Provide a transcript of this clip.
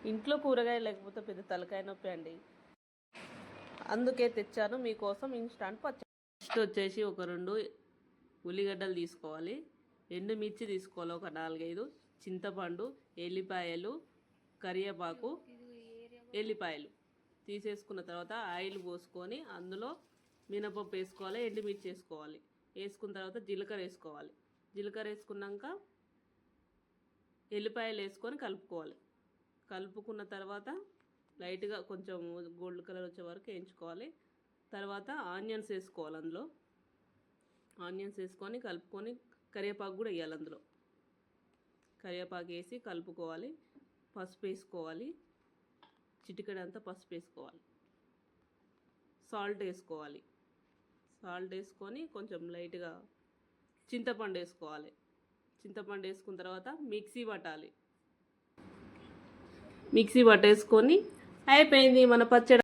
ఇంట్లో కూరగాయలు లేకపోతే పెద్ద తలకాయ నొప్పి అండి. అందుకే తెచ్చాను మీకోసం ఇన్స్టాంట్ పచ్చడి. ఫస్ట్ వచ్చేసి ఒక 2 ఉల్లిగడ్డలు తీసుకోవాలి, ఎండుమిర్చి తీసుకోవాలి ఒక 4-5, చింతపండు, ఎల్లిపాయలు, కరివేపాకు, ఎల్లిపాయలు తీసేసుకున్న తర్వాత ఆయిల్ పోసుకొని అందులో మినపప్పు వేసుకోవాలి, ఎండుమిర్చి వేసుకోవాలి. వేసుకున్న తర్వాత జీలకర్ర వేసుకోవాలి. జీలకర్ర వేసుకున్నాక ఎల్లిపాయలు వేసుకొని కలుపుకోవాలి. కలుపుకున్న తర్వాత లైట్గా కొంచెం గోల్డ్ కలర్ వచ్చే వరకు వేయించుకోవాలి. తర్వాత ఆనియన్స్ వేసుకోవాలి. అందులో ఆనియన్స్ వేసుకొని కలుపుకొని కరివేపాకు కూడా వేయాలి. అందులో కరివేపాకు వేసి కలుపుకోవాలి. పసుపు వేసుకోవాలి, చిటికెడంతా పసుపు వేసుకోవాలి. సాల్ట్ వేసుకోవాలి. సాల్ట్ వేసుకొని కొంచెం లైట్గా చింతపండు వేసుకోవాలి. చింతపండు వేసుకున్న తర్వాత మిక్సీ పట్టాలి. మిక్సీ పట్టేసుకొని అయిపోయింది మన పచ్చడి.